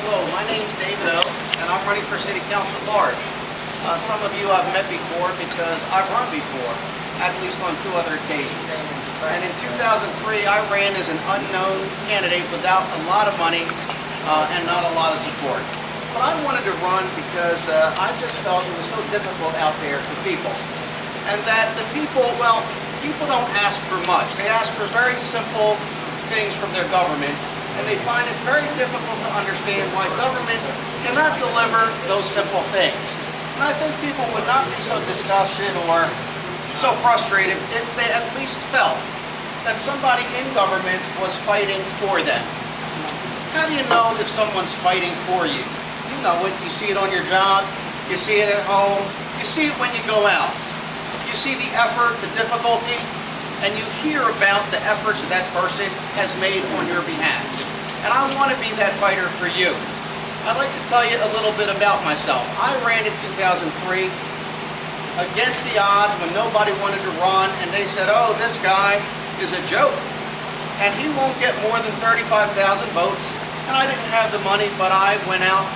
Hello, my name's David O, and I'm running for City Council at large. Some of you I've met before because I've run before, at least on 2 other occasions. And in 2003, I ran as an unknown candidate without a lot of money and not a lot of support. But I wanted to run because I just felt it was so difficult out there for people. And that the people, well, people don't ask for much. They ask for very simple things from their government, and they find it very difficult to understand why government cannot deliver those simple things. And I think people would not be so disgusted or so frustrated if they at least felt that somebody in government was fighting for them. How do you know if someone's fighting for you? You know it. You see it on your job. You see it at home. You see it when you go out. You see the effort, the difficulty, and you hear about the efforts that person has made on your behalf. And I want to be that fighter for you. I'd like to tell you a little bit about myself. I ran in 2003 against the odds when nobody wanted to run, and they said, oh, this guy is a joke, and he won't get more than 35,000 votes. And I didn't have the money, but I went out,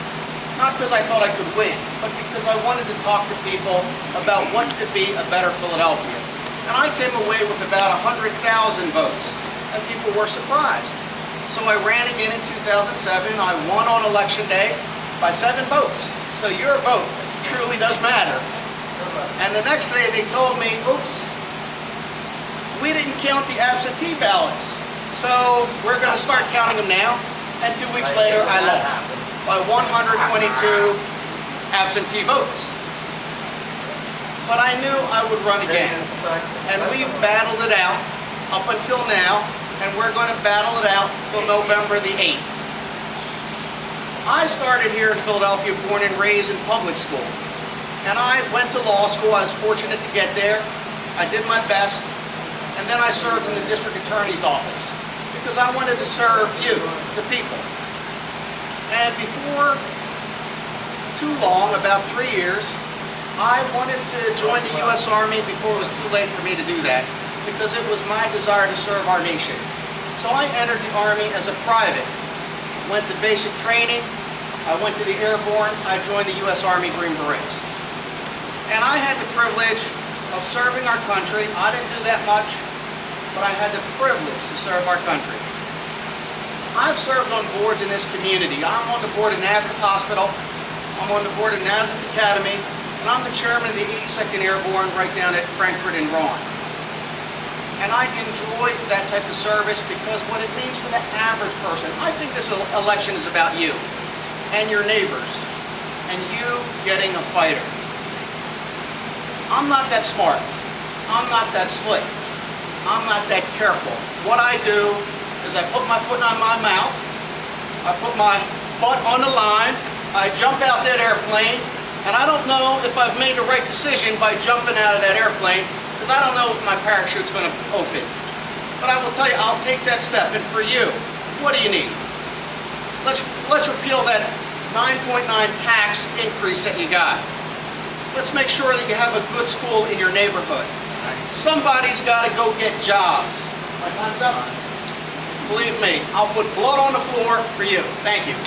not because I thought I could win, but because I wanted to talk to people about what could be a better Philadelphia. And I came away with about 100,000 votes, and people were surprised. So I ran again in 2007. I won on election day by 7 votes. So your vote truly does matter. And the next day they told me, oops, we didn't count the absentee ballots. So we're going to start counting them now. And 2 weeks later I lost by 122 absentee votes. But I knew I would run again. And we've battled it out up until now, and we're going to battle it out until November the 8th. I started here in Philadelphia, born and raised in public school. And I went to law school. I was fortunate to get there. I did my best. And then I served in the district attorney's office because I wanted to serve you, the people. And before too long, about 3 years, I wanted to join the U.S. Army before it was too late for me to do that, because it was my desire to serve our nation. So I entered the Army as a private, went to basic training, I went to the Airborne, I joined the U.S. Army Green Berets. And I had the privilege of serving our country. I didn't do that much, but I had the privilege to serve our country. I've served on boards in this community. I'm on the board of Nazareth Hospital, I'm on the board of Nazareth Academy, and I'm the chairman of the 82nd Airborne right down at Frankfurt and Rouen. And I enjoy that type of service because what it means for the average person, I think this election is about you and your neighbors and you getting a fighter. I'm not that smart. I'm not that slick. I'm not that careful. What I do is I put my foot on my mouth, I put my butt on the line, I jump out that airplane, and I don't know if I've made the right decision by jumping out of that airplane, because I don't know if my parachute's going to open. But I will tell you, I'll take that step. And for you, what do you need? Let's repeal that 9.9 tax increase that you got. Let's make sure that you have a good school in your neighborhood. Somebody's got to go get jobs. My time's up. Believe me, I'll put blood on the floor for you. Thank you.